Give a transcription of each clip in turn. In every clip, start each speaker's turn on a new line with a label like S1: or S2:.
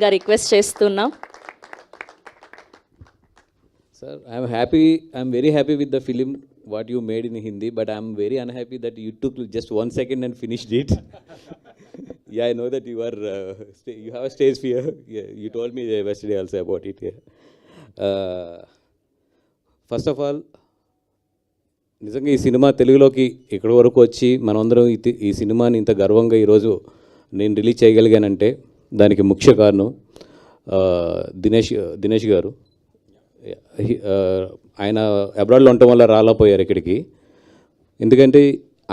S1: గా రిక్వెస్ట్ చేస్తున్నాం.
S2: Sir, I'm very happy with the film what you made in Hindi, but I'm very unhappy that you took just 1 second and finished it. Yeah, I know that you are you have a stage fear. Yeah, you told me yesterday also about it. Yeah. First of all, నిజంగా ఈ cinema తెలుగులోకి ఇక్కడి వరకు వచ్చి మనమందరం ఈ సినిమాని ఇంత గర్వంగా ఈరోజు నేను రిలీజ్ చేయగలిగానంటే దానికి ముఖ్య కారణం దినేష్ గారు. ఆయన అబ్రాడ్లో ఉండటం వల్ల రాలేకపోయారు ఇక్కడికి. ఎందుకంటే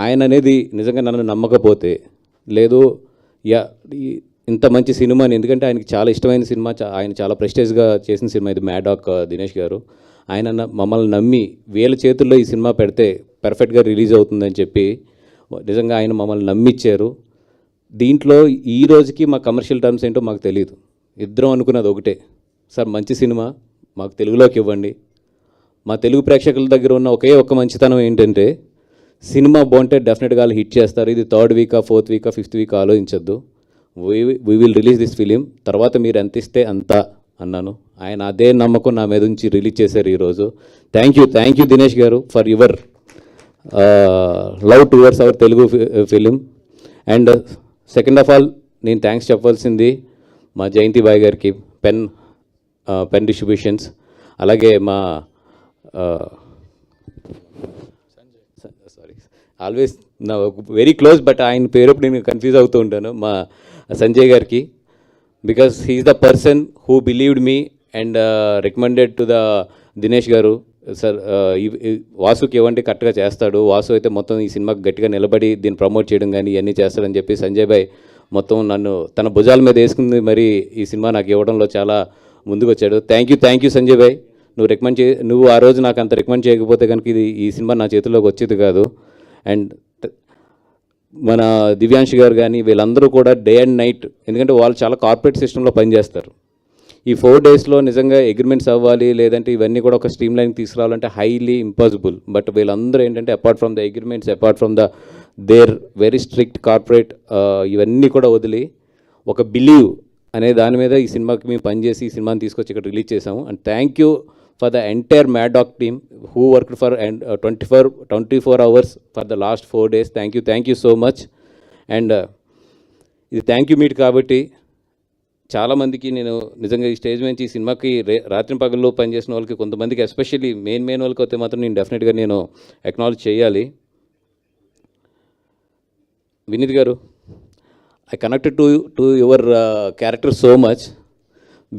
S2: ఆయన అనేది నిజంగా నన్ను నమ్మకపోతే లేదు ఇంత మంచి సినిమాని, ఎందుకంటే ఆయనకి చాలా ఇష్టమైన సినిమా, ఆయన చాలా ప్రెస్టేజ్గా చేసిన సినిమా ఇది మ్యాడ్ డాగ్. దినేష్ గారు ఆయన మమ్మల్ని నమ్మి వీళ్ళ చేతుల్లో ఈ సినిమా పెడితే పర్ఫెక్ట్గా రిలీజ్ అవుతుందని చెప్పి నిజంగా ఆయన మమ్మల్ని నమ్మిచ్చారు. దీంట్లో ఈ రోజుకి మా కమర్షియల్ టర్మ్స్ ఏంటో మాకు తెలియదు. ఇద్దరం అనుకున్నది ఒకటే, సార్ మంచి సినిమా మాకు తెలుగులోకి ఇవ్వండి. మా తెలుగు ప్రేక్షకుల దగ్గర ఉన్న ఒక్క మంచితనం ఏంటంటే సినిమా బాగుంటే డెఫినెట్గా వాళ్ళు హిట్ చేస్తారు. ఇది 3rd వీకా 4th వీకా 5th వీక్ ఆలోచించొద్దు. We will release this film, తర్వాత మీరు ఎంత ఇస్తే అంత అన్నాను. ఆయన అదే నమ్మకం నా మీద నుంచి రిలీజ్ చేశారు ఈరోజు. థ్యాంక్ యూ దినేష్ గారు for your love towards our Telugu film. And second of all నేను థ్యాంక్స్ చెప్పాల్సింది మా జయంతి బాయ్ గారికి, పెన్ డిస్ట్రిబ్యూషన్స్, అలాగే మా సారీ ఆల్వేస్ నా వెరీ క్లోజ్ బట్ ఆయన పేరు నేను కన్ఫ్యూజ్ అవుతూ ఉంటాను, మా సంజయ్ గారికి. Because he is the person who believed me and recommended to the Dinesh గారు. సార్ వాసుకి ఇవ్వండి కరెక్ట్గా చేస్తాడు, వాసు అయితే మొత్తం ఈ సినిమాకి గట్టిగా నిలబడి దీన్ని ప్రమోట్ చేయడం కానీ ఇవన్నీ చేస్తాడని చెప్పి సంజయ్ భాయ్ మొత్తం నన్ను తన భుజాల మీద వేసుకుంది, మరి ఈ సినిమా నాకు ఇవ్వడంలో చాలా ముందుకు వచ్చాడు. థ్యాంక్ యూ సంజయ్ భాయ్. నువ్వు ఆ రోజు నాకు అంత రికమెండ్ చేయకపోతే కనుక ఈ సినిమా నా చేతిలోకి వచ్చేది కాదు. అండ్ మన దివ్యాంష్ గారు కానీ వీళ్ళందరూ కూడా డే అండ్ నైట్, ఎందుకంటే వాళ్ళు చాలా కార్పొరేట్ సిస్టంలో పనిచేస్తారు. ఈ 4 డేస్లో నిజంగా అగ్రిమెంట్స్ అవ్వాలి, లేదంటే ఇవన్నీ కూడా ఒక స్ట్రీమ్ లైన్ తీసుకురావాలంటే హైలీ ఇంపాసిబుల్. బట్ వీళ్ళందరూ ఏంటంటే apart from the agreements, apart from the there very strict corporate ఇవన్నీ కూడా వదిలి ఒక బిలీవ్ అనే దాని మీద ఈ సినిమాకి మేము పనిచేసి ఈ సినిమాని తీసుకొచ్చి ఇక్కడ రిలీజ్ చేసాము. And thank you for the entire mad dog team who worked for 24 hours for the last 4 days. Thank you so much. And ఇది థ్యాంక్ యూ మీట్ కాబట్టి చాలామందికి నేను నిజంగా ఈ స్టేజ్ నుంచి ఈ సినిమాకి రాత్రి పగల్లో పనిచేసిన వాళ్ళకి, కొంతమందికి ఎస్పెషల్లీ మెయిన్ వాళ్ళకి అయితే మాత్రం నేను డెఫినెట్గా నేను అక్నాలెడ్జ్ చేయాలి. వినీత్ గారు, I connected to your character so much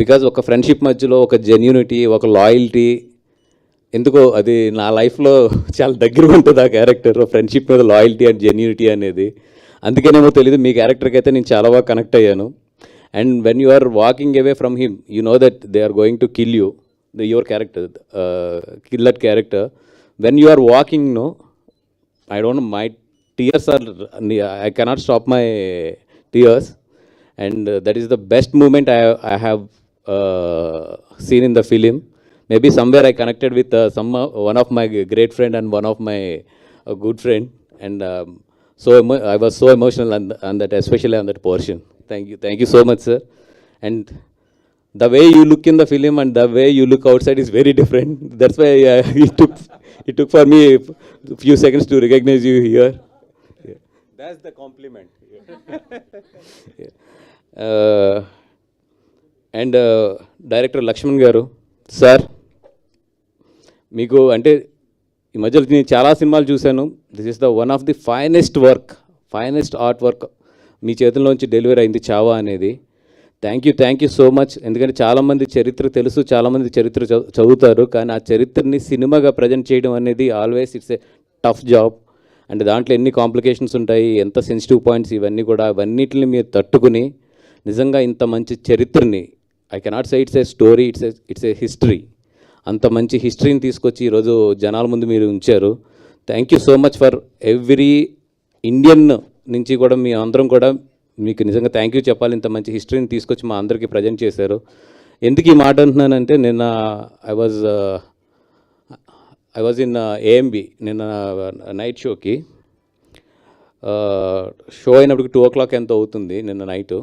S2: because ఒక ఫ్రెండ్షిప్ మధ్యలో ఒక జెన్యూనిటీ, ఒక లాయల్టీ, ఎందుకో అది నా లైఫ్లో చాలా దగ్గరగా ఉంటుంది ఆ క్యారెక్టర్. ఫ్రెండ్షిప్ మీద లాయల్టీ అండ్ జెన్యూనిటీ అనేది, అందుకేనేమో తెలియదు మీ క్యారెక్టర్కి అయితే నేను చాలా బాగా కనెక్ట్ అయ్యాను. And when you are walking away from him, you know that they are going to kill you, your character, kill that character. When you are walking, no I don't know, my tears are, I cannot stop my tears, and that is the best moment I have seen in the film. Maybe somewhere I connected with one of my great friend and one of my good friend, and I was so emotional on that, especially on that portion. Thank you so much, sir. And the way you look in the film and the way you look outside is very different. That's why it took for me a few seconds to recognize you here.
S3: That's the compliment.
S2: And director Lakshman గారు, sir మీకు అంటే ఈ మధ్యలో నేను చాలా సినిమాలు చూశాను. This is the one of the finest art work మీ చేతుల్లోంచి డెలివరీ అయింది చావా అనేది. Thank you so much. ఎందుకంటే చాలామంది చరిత్ర తెలుసు, చాలామంది చరిత్ర చదువుతారు, కానీ ఆ చరిత్రని సినిమాగా ప్రజెంట్ చేయడం అనేది always it's a tough job. And దాంట్లో ఎన్ని కాంప్లికేషన్స్ ఉంటాయి, ఎంత సెన్సిటివ్ పాయింట్స్, ఇవన్నీ కూడా అవన్నిటిని మీరు తట్టుకుని నిజంగా ఇంత మంచి చరిత్రని, I cannot say it's a story, it's a history, అంత మంచి హిస్టరీని తీసుకొచ్చి ఈరోజు జనాల ముందు మీరు ఉంచారు. Thank you so much for every Indian నుంచి కూడా మీ అందరం కూడా మీకు నిజంగా థ్యాంక్ యూ చెప్పాలి. ఇంత మంచి హిస్టరీని తీసుకొచ్చి మా అందరికీ ప్రజెంట్ చేశారు. ఎందుకు ఈ మాట అంటున్నానంటే, నిన్న ఐ వాజ్ ఇన్ AMB నిన్న నైట్ షోకి. షో అయినప్పటికి 2 o'clock ఎంతో అవుతుంది నిన్న నైటు.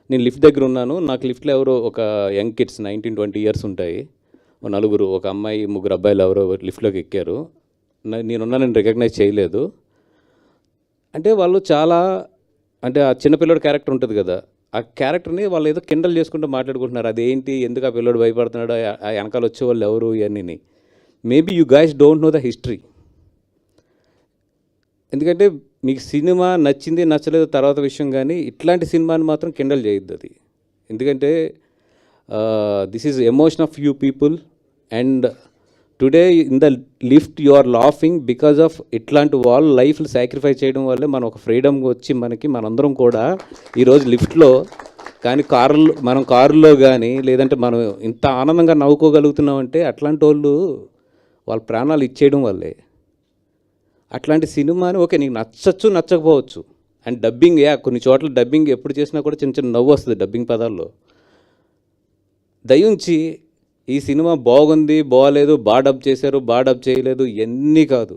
S2: నేను లిఫ్ట్ దగ్గర ఉన్నాను, నాకు లిఫ్ట్లో ఎవరో ఒక యంగ్ కిడ్స్ 19-20 ఇయర్స్ ఉంటాయి, ఓ నలుగురు, ఒక అమ్మాయి, ముగ్గురు అబ్బాయిలు ఎవరో లిఫ్ట్లోకి ఎక్కారు. నేనున్నానని రికగ్నైజ్ చేయలేదు. అంటే వాళ్ళు చాలా, అంటే ఆ చిన్నపిల్లడు క్యారెక్టర్ ఉంటుంది కదా, ఆ క్యారెక్టర్ని వాళ్ళు ఏదో కిండల్ చేసుకుంటూ మాట్లాడుకుంటున్నారు. అదేంటి, ఎందుకు ఆ పిల్లడు భయపడుతున్నాడు, ఆ వెనకాల వచ్చేవాళ్ళు ఎవరు, ఇవన్నీ. Maybe you guys don't know the history. ఎందుకంటే మీకు సినిమా నచ్చింది నచ్చలేదు తర్వాత విషయం, కానీ ఇట్లాంటి సినిమాని మాత్రం కిండల్ చేయొద్దు అది. ఎందుకంటే this is emotion of you people, and today in the lift you are laughing because of ఇట్లాంటి వాళ్ళు లైఫ్లు సాక్రిఫైస్ చేయడం వల్లే మనం ఒక ఫ్రీడమ్ వచ్చి మనందరం కూడా ఈరోజు లిఫ్ట్లో కానీ మనం కారులో కానీ లేదంటే మనం ఇంత ఆనందంగా నవ్వుకోగలుగుతున్నామంటే అట్లాంటి వాళ్ళు వాళ్ళ ప్రాణాలు ఇచ్చేయడం వల్లే. అట్లాంటి సినిమాని ఓకే నీకు నచ్చచ్చు నచ్చకపోవచ్చు, అండ్ డబ్బింగ్ కొన్ని చోట్ల డబ్బింగ్ ఎప్పుడు చేసినా కూడా చిన్న చిన్న నవ్వు వస్తుంది డబ్బింగ్ పదాల్లో. దయించి ఈ సినిమా బాగుంది బాగలేదు, బాగా డబ్ చేశారు బాగా డబ్ చేయలేదు ఇవన్నీ కాదు.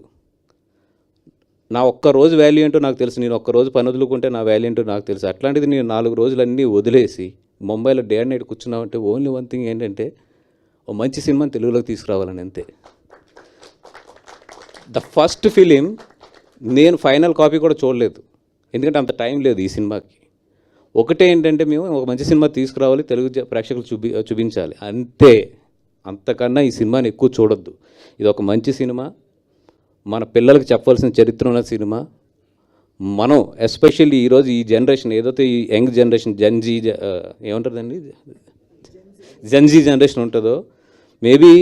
S2: నా ఒక్కరోజు వాల్యూ ఏంటో నాకు తెలుసు, నేను ఒక్కరోజు పని వదులుకుంటే నా వాల్యూ ఏంటో నాకు తెలుసు. అట్లాంటిది నేను 4 రోజులన్నీ వదిలేసి ముంబైలో డే అండ్ నైట్ కూర్చున్నామంటే ఓన్లీ వన్ థింగ్ ఏంటంటే ఓ మంచి సినిమాని తెలుగులోకి తీసుకురావాలని, అంతే. ద ఫస్ట్ ఫిలిం నేను ఫైనల్ కాపీ కూడా చూడలేదు, ఎందుకంటే అంత టైం లేదు ఈ సినిమాకి. ఒకటే ఏంటంటే మేము ఒక మంచి సినిమా తీసుకురావాలి, తెలుగు ప్రేక్షకులు చూపించాలి, అంతే. అంతకన్నా ఈ సినిమాని ఎక్కువ చూడొద్దు. ఇది ఒక మంచి సినిమా, మన పిల్లలకి చెప్పాల్సిన చరిత్ర ఉన్న సినిమా. మనం ఎస్పెషల్లీ ఈరోజు ఈ జనరేషన్ ఏదైతే ఈ యంగ్ జనరేషన్ ఏమంటారండి జెన్జీ జనరేషన్ ఉంటుందో, మేబీ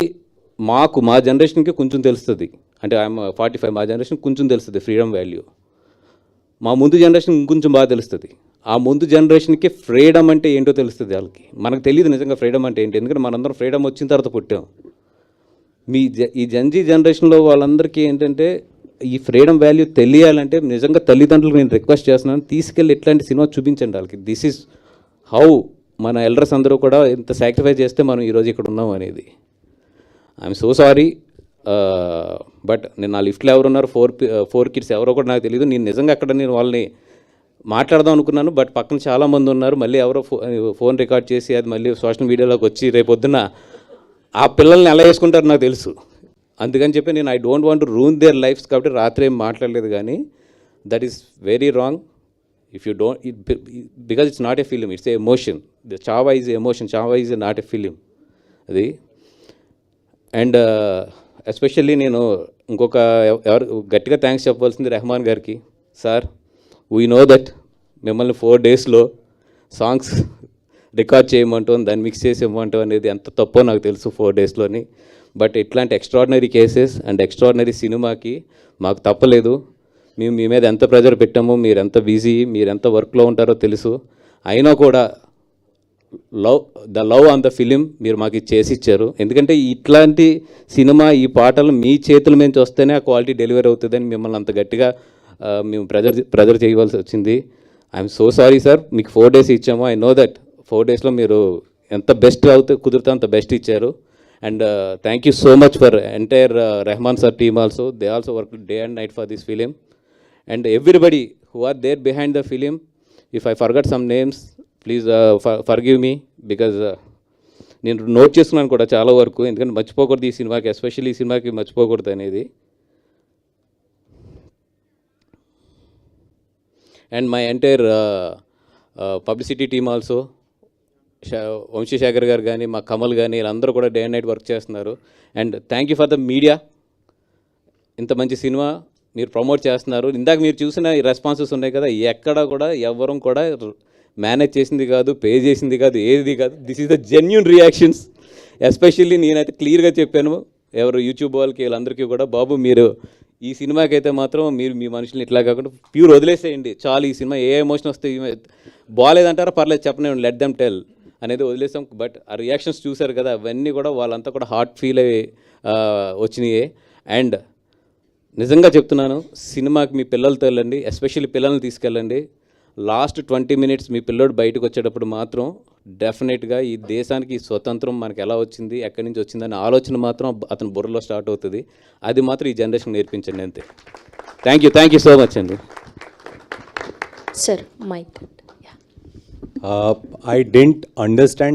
S2: మా జనరేషన్కి కొంచెం తెలుస్తుంది, అంటే ఐఎమ్ 45, మా జనరేషన్ కొంచెం తెలుస్తుంది ఫ్రీడమ్ వాల్యూ. మా ముందు జనరేషన్ ఇంకొంచెం బాగా తెలుస్తుంది. ఆ ముందు జనరేషన్కి ఫ్రీడమ్ అంటే ఏంటో తెలుస్తుంది వాళ్ళకి. మనకు తెలియదు నిజంగా ఫ్రీడమ్ అంటే ఏంటి, ఎందుకంటే మనందరం ఫ్రీడమ్ వచ్చిన తర్వాత పుట్టాం. ఈ జెన్జీ జనరేషన్లో వాళ్ళందరికీ ఏంటంటే ఈ ఫ్రీడమ్ వాల్యూ తెలియాలంటే నిజంగా తల్లిదండ్రులకు నేను రిక్వెస్ట్ చేస్తున్నాను, తీసుకెళ్ళి ఇట్లాంటి సినిమా చూపించండి వాళ్ళకి. దిస్ ఈజ్ హౌ మన ఎల్డర్స్ అందరూ కూడా ఇంత సాక్రిఫైస్ చేస్తే మనం ఈరోజు ఇక్కడ ఉన్నాం అనేది. ఐఎమ్ సో సారీ, బట్ నేను నా లిఫ్ట్లో ఎవరున్నారు, 4 కిడ్స్ ఎవరో కూడా నాకు తెలియదు. నేను నిజంగా అక్కడ నేను వాళ్ళని మాట్లాడదాం అనుకున్నాను, బట్ పక్కన చాలామంది ఉన్నారు. మళ్ళీ ఎవరో ఫోన్ రికార్డ్ చేసి అది మళ్ళీ సోషల్ మీడియాలోకి వచ్చి రేపొద్దున ఆ పిల్లల్ని ఎలా వేసుకుంటారో నాకు తెలుసు. అందుకని చెప్పి నేను I don't want to ruin there lifes, కాబట్టి రాత్రి ఏం మాట్లాడలేదు. కానీ that is very wrong. If you don't, because it's not a film, it's a emotion. The Chhaava is emotion, Chhaava is not a film అది. అండ్ ఎస్పెషల్లీ నేను ఇంకొక ఎవరు గట్టిగా థ్యాంక్స్ చెప్పవలసింది రెహమాన్ గారికి. సార్, వీ నో దట్ మిమ్మల్ని 4 డేస్లో సాంగ్స్ రికార్డ్ చేయమంటాం, దాన్ని మిక్స్ చేసి ఇవ్వమంటాం అనేది ఎంత తప్పో నాకు తెలుసు 4 డేస్లోని. బట్ ఇట్లాంటి ఎక్స్ట్రాడినరీ కేసెస్ అండ్ ఎక్స్ట్రాడినరీ సినిమాకి మాకు తప్పలేదు. మేము మీ మీద ఎంత ప్రెజర్ పెట్టామో, మీరు ఎంత బిజీ, మీరు ఎంత వర్క్లో ఉంటారో తెలుసు. అయినా కూడా the love on the film మీరు మాకు చేసి ఇచ్చారు. ఎందుకంటే ఇట్లాంటి సినిమా, ఈ పాటలు మీ చేతుల నుంచి వస్తేనే ఆ క్వాలిటీ డెలివరీ అవుతుందని మిమ్మల్ని అంత గట్టిగా మేము ప్రెజర్ చేయవలసి వచ్చింది. ఐఎమ్ సో సారీ సార్, మీకు 4 డేస్ ఇచ్చాము. ఐ నో దట్ 4 డేస్లో మీరు ఎంత బెస్ట్ కుదిరితే అంత బెస్ట్ ఇచ్చారు. And thank you so much for entire Rahman sir team also. They also work day and night for this film. And everybody who are there behind the film, if I forgot some names please forgive me, because నేను note చేస్తున్నాను కూడా చాలా వరకు, ఎందుకంటే మర్చిపోకూడదు ఈ సినిమాకి, especially ఈ సినిమాకి మర్చిపోకూడదు అనేది. And my entire publicity team also, Vamsi Sekhar గారు కానీ, మా కమల్ కానీ, వీళ్ళందరూ కూడా డే అండ్ నైట్ వర్క్ చేస్తున్నారు. And thank you for the media. ఇంత మంచి సినిమా మీరు ప్రమోట్ చేస్తున్నారు. ఇందాక మీరు చూసిన ఈ రెస్పాన్సెస్ ఉన్నాయి కదా, ఎక్కడ కూడా ఎవ్వరం కూడా మేనేజ్ చేసింది కాదు, పే చేసింది కాదు, ఏది కాదు. This is the genuine reactions. Especially నేనైతే క్లియర్గా చెప్పాను ఎవరు యూట్యూబ్ వాళ్ళకి వీళ్ళందరికీ కూడా, బాబు మీరు ఈ సినిమాకి అయితే మాత్రం మీరు మీ మనుషుల్ని ఇట్లా కాకుండా ప్యూర్ వదిలేసేయండి చాలు. ఈ సినిమా ఏ ఎమోషన్ వస్తే బాగాలేదంటారా పర్లేదు చెప్పండి, లెట్ దెమ్ టెల్ అనేది వదిలేసాం. బట్ ఆ రియాక్షన్స్ చూశారు కదా, అవన్నీ కూడా వాళ్ళంతా కూడా హార్ట్ ఫీల్ అయ్యి వచ్చినాయి. అండ్ నిజంగా చెప్తున్నాను, సినిమాకి మీ పిల్లలతో వెళ్ళండి, ఎస్పెషల్లీ పిల్లల్ని తీసుకెళ్ళండి. లాస్ట్ 20 మినిట్స్ మీ పిల్లోడు బయటకు వచ్చేటప్పుడు మాత్రం డెఫినెట్గా ఈ దేశానికి ఈ స్వతంత్రం మనకు ఎలా వచ్చింది, ఎక్కడి నుంచి వచ్చిందనే ఆలోచన మాత్రం అతని బుర్రలో స్టార్ట్ అవుతుంది. అది మాత్రం ఈ జనరేషన్ నేర్పించండి అంతే. థ్యాంక్ యూ సో మచ్ అండి.
S1: Sir mic.
S3: I didn't understand